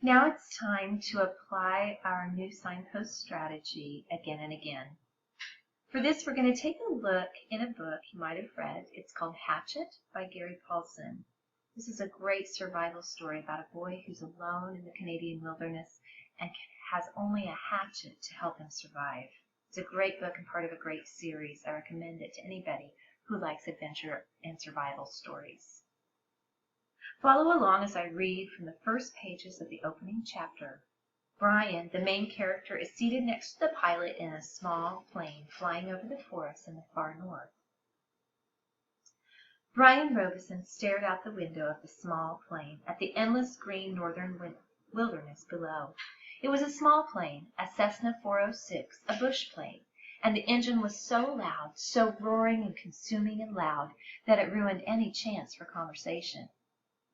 Now it's time to apply our new signpost strategy again and again. For this, we're going to take a look in a book you might have read. It's called Hatchet by Gary Paulsen. This is a great survival story about a boy who's alone in the Canadian wilderness and has only a hatchet to help him survive. It's a great book and part of a great series. I recommend it to anybody who likes adventure and survival stories. Follow along as I read from the first pages of the opening chapter. Brian, the main character, is seated next to the pilot in a small plane flying over the forest in the far north. Brian Robeson stared out the window of the small plane at the endless green northern wilderness below. It was a small plane, a Cessna 406, a bush plane, and the engine was so loud, so roaring and consuming and loud, that it ruined any chance for conversation.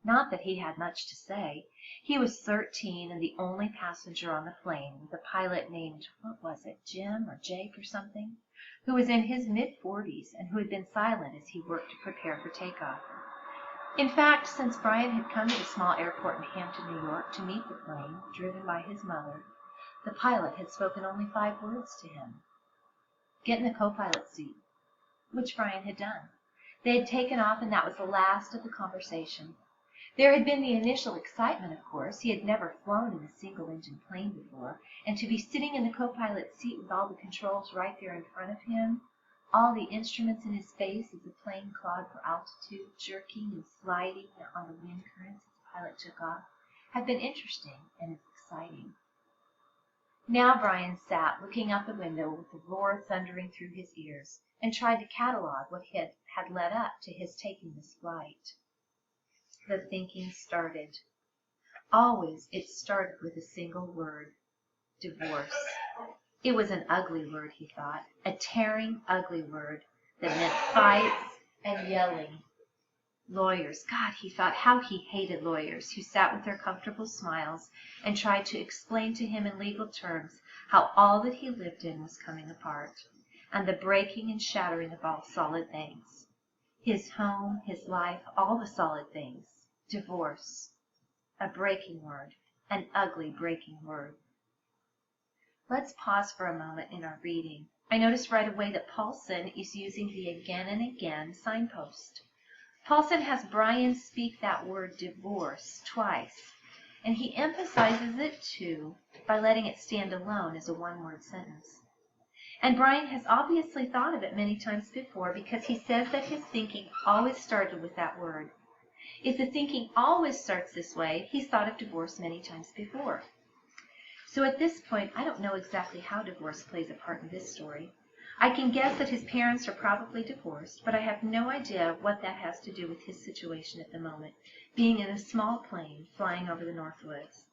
Not that he had much to say. He was 13 and the only passenger on the plane, with a pilot named, Jim or Jake or something, who was in his mid-40s and who had been silent as he worked to prepare for takeoff. In fact, since Brian had come to the small airport in Hampton, New York to meet the plane, driven by his mother, the pilot had spoken only 5 words to him. Get in the co-pilot seat, which Brian had done. They had taken off and that was the last of the conversation. There had been the initial excitement, of course. He had never flown in a single-engine plane before, and to be sitting in the co-pilot seat with all the controls right there in front of him, all the instruments in his face as the plane clawed for altitude, jerking and sliding on the wind currents as the pilot took off, had been interesting and exciting. Now Brian sat looking out the window with the roar thundering through his ears and tried to catalog what had led up to his taking this flight. The thinking started. Always it started with a single word: divorce. It was an ugly word, he thought, a tearing, ugly word that meant fights and yelling. Lawyers, God, he thought, how he hated lawyers who sat with their comfortable smiles and tried to explain to him in legal terms how all that he lived in was coming apart, and the breaking and shattering of all solid things. His home, his life, all the solid things. Divorce. A breaking word. An ugly breaking word. Let's pause for a moment in our reading. I noticed right away that Paulsen is using the again and again signpost. Paulsen has Brian speak that word divorce twice, and he emphasizes it too by letting it stand alone as a one-word sentence. And Brian has obviously thought of it many times before because he says that his thinking always started with that word. If the thinking always starts this way, he's thought of divorce many times before. So at this point, I don't know exactly how divorce plays a part in this story. I can guess that his parents are probably divorced, but I have no idea what that has to do with his situation at the moment, being in a small plane flying over the Northwoods.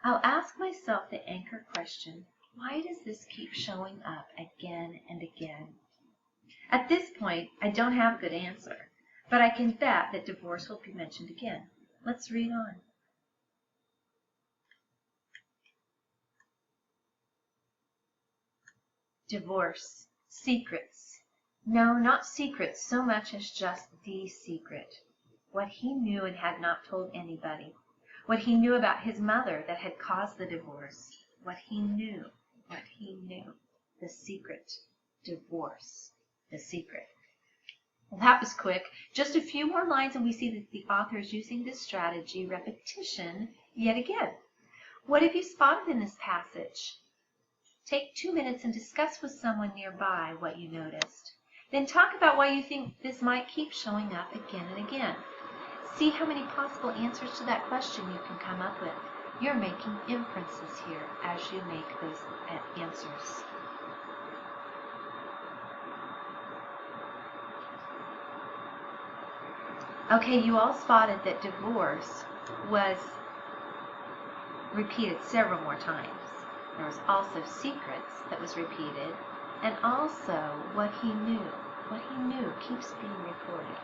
I'll ask myself the anchor question: why does this keep showing up again and again? At this point, I don't have a good answer, but I can bet that divorce will be mentioned again. Let's read on. Divorce. Secrets. No, not secrets so much as just the secret. What he knew and had not told anybody. What he knew about his mother that had caused the divorce. What he knew. The secret. Divorce. The secret. Well, that was quick. Just a few more lines and we see that the author is using this strategy, repetition, yet again. What have you spotted in this passage? Take 2 minutes and discuss with someone nearby what you noticed. Then talk about why you think this might keep showing up again and again. See how many possible answers to that question you can come up with. You're making inferences here as you make those answers. Okay, you all spotted that divorce was repeated several more times. There was also secrets that was repeated, and also what he knew. What he knew keeps being reported.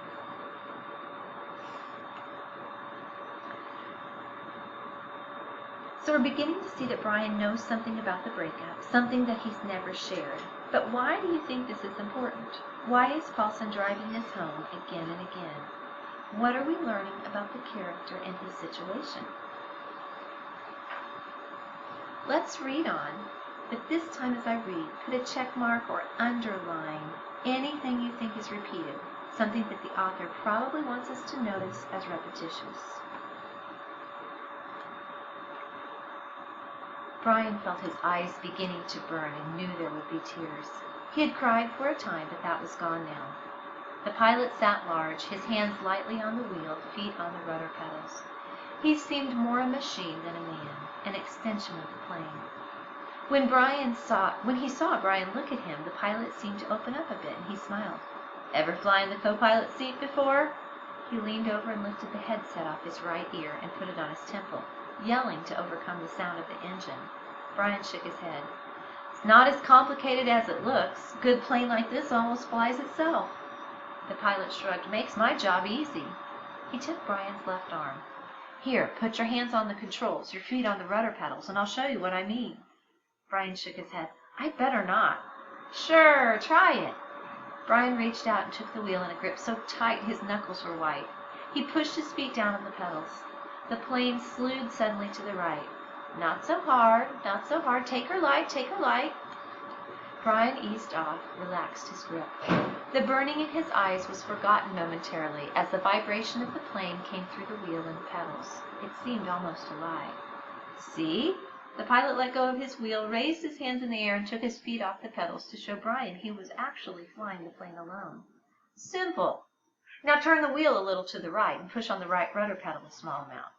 So we're beginning to see that Brian knows something about the breakup, something that he's never shared. But why do you think this is important? Why is Paulsen driving this home again and again? What are we learning about the character and his situation? Let's read on. But this time as I read, put a check mark or underline anything you think is repeated, something that the author probably wants us to notice as repetitious. Brian felt his eyes beginning to burn and knew there would be tears. He had cried for a time, but that was gone now. The pilot sat large, his hands lightly on the wheel, feet on the rudder pedals. He seemed more a machine than a man, an extension of the plane. When he saw Brian look at him, the pilot seemed to open up a bit, and he smiled. "Ever fly in the co-pilot seat before?" He leaned over and lifted the headset off his right ear and put it on his temple, yelling to overcome the sound of the engine. Brian shook his head. "It's not as complicated as it looks. A good plane like this almost flies itself." The pilot shrugged. "Makes my job easy." He took Brian's left arm. "Here, put your hands on the controls, your feet on the rudder pedals, and I'll show you what I mean." Brian shook his head. "I'd better not." "Sure, try it." Brian reached out and took the wheel in a grip so tight his knuckles were white. He pushed his feet down on the pedals. The plane slewed suddenly to the right. "Not so hard, not so hard. Take her light, take her light." Brian eased off, relaxed his grip. The burning in his eyes was forgotten momentarily as the vibration of the plane came through the wheel and the pedals. It seemed almost alive. "See?" The pilot let go of his wheel, raised his hands in the air, and took his feet off the pedals to show Brian he was actually flying the plane alone. "Simple. Now turn the wheel a little to the right and push on the right rudder pedal a small amount."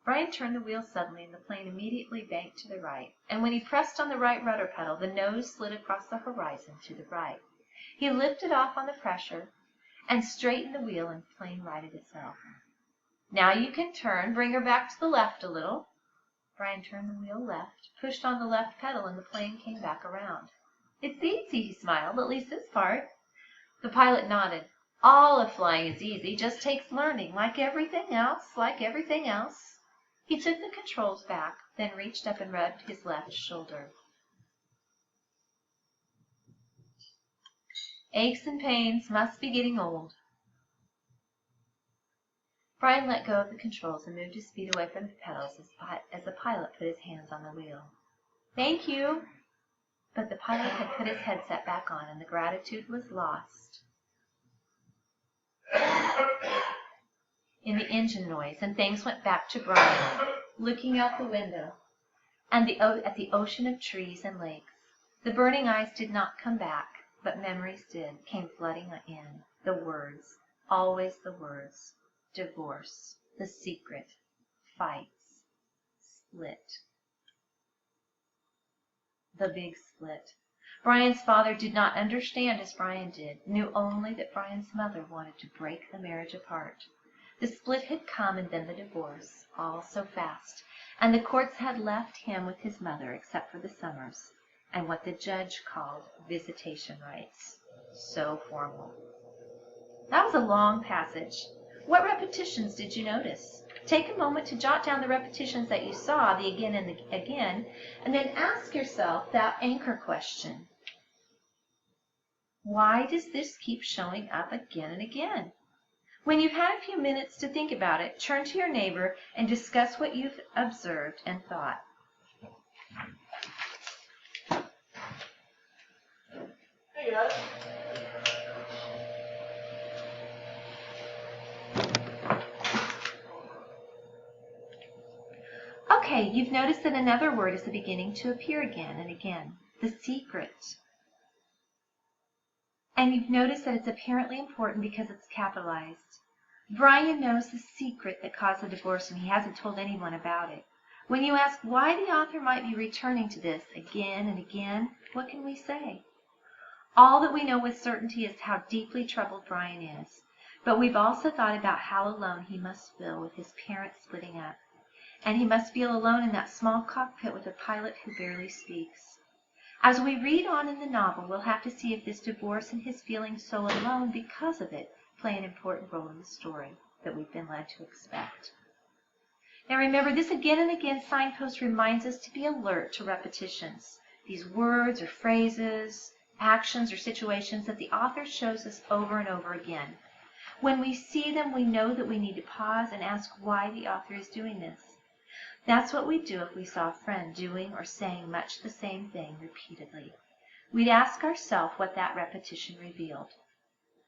Brian turned the wheel suddenly, and the plane immediately banked to the right. And when he pressed on the right rudder pedal, the nose slid across the horizon to the right. He lifted off on the pressure and straightened the wheel, and the plane righted itself. "Now you can turn. Bring her back to the left a little." Brian turned the wheel left, pushed on the left pedal, and the plane came back around. "It's easy," he smiled, "at least this part." The pilot nodded. "All of flying is easy, just takes learning, like everything else, like everything else." He took the controls back, then reached up and rubbed his left shoulder. Aches and pains must be getting old. Brian let go of the controls and moved his feet away from the pedals as the pilot put his hands on the wheel. "Thank you." But the pilot had put his headset back on, and the gratitude was lost in the engine noise, and things went back to Brian, looking out the window and at the ocean of trees and lakes. The burning eyes did not come back, but memories came flooding in. The words, always the words. Divorce, the secret, fights, split. The big split. Brian's father did not understand as Brian did, knew only that Brian's mother wanted to break the marriage apart. The split had come, and then the divorce, all so fast, and the courts had left him with his mother except for the summers and what the judge called visitation rights. So formal. That was a long passage. What repetitions did you notice? Take a moment to jot down the repetitions that you saw, the again and the again, and then ask yourself that anchor question. Why does this keep showing up again and again? When you've had a few minutes to think about it, turn to your neighbor and discuss what you've observed and thought. Hey guys. Okay, you've noticed that another word is beginning to appear again and again. The secret. And you've noticed that it's apparently important because it's capitalized. Brian knows the secret that caused the divorce, and he hasn't told anyone about it. When you ask why the author might be returning to this again and again, what can we say? All that we know with certainty is how deeply troubled Brian is. But we've also thought about how alone he must feel with his parents splitting up. And he must feel alone in that small cockpit with a pilot who barely speaks. As we read on in the novel, we'll have to see if this divorce and his feeling so alone because of it play an important role in the story that we've been led to expect. Now remember, this again and again signpost reminds us to be alert to repetitions. These words or phrases, actions or situations that the author shows us over and over again. When we see them, we know that we need to pause and ask why the author is doing this. That's what we'd do if we saw a friend doing or saying much the same thing repeatedly. We'd ask ourselves what that repetition revealed.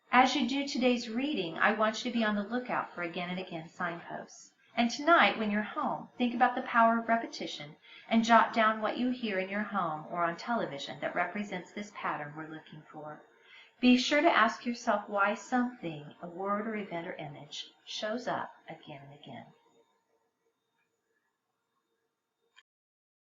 As you do today's reading, I want you to be on the lookout for again and again signposts. And tonight, when you're home, think about the power of repetition and jot down what you hear in your home or on television that represents this pattern we're looking for. Be sure to ask yourself why something, a word or event or image, shows up again and again.